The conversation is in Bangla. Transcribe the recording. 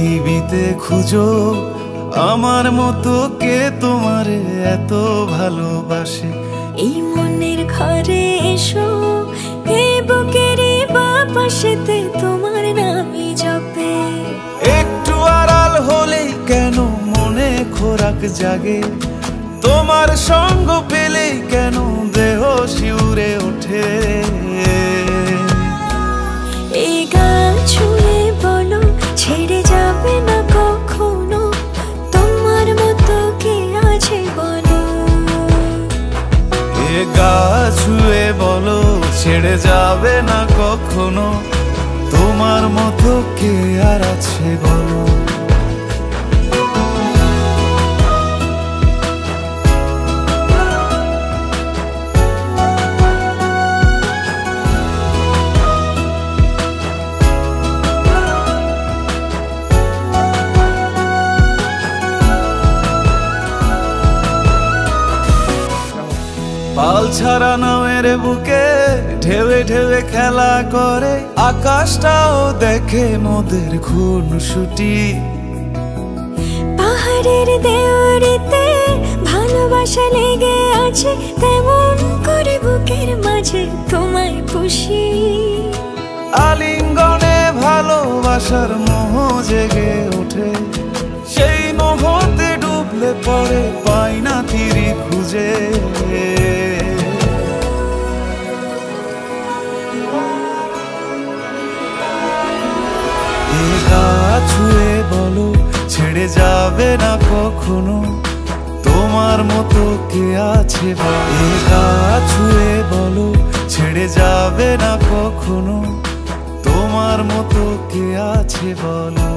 পৃথিবীতে খুঁজো আমার মতো কে তোমারে এত ভালোবাসে। এই মনের ঘরে এসো, এই বুকেরই বাপাশেতে তোমার নামই জপে। একটু আড়াল হলেই কেন মনে খোরাক জাগে, তোমার সঙ্গ পেলেই কেন দেহ শিউরে ওঠে। এই গান ছুঁয়ে বলো ছেড়ে যাবে না কখনো, তোমার মতো কে আছে বলো। এ গা ছুঁয়ে বলো ছেড়ে যাবে না কখনো, তোমার মতো কে আর আছে বলো। পাল ছাড়া নামের বুকে ঢেউে ঢেউে খেলা করে, আকাশটাও দেখে মোদের খুনসুটি। পাহাড়ের দেওয়ারিতে ভালোবাসা লেগে আছে, তেমন করে বুকের মাঝে তোমায় পুষি। আলিঙ্গনে ভালোবাসার মোহ জেগে ওঠে, সেই মোহতে ডুবলে পড়ে পাই না তীরে খুঁজে। এ গা ছুঁয়ে বলো ছেড়ে যাবে না কখনো, তোমার মতো কে আছে বলো। এ গা ছুঁয়ে বলো ছেড়ে যাবে না কখনো, তোমার মতো কে আছে বলো।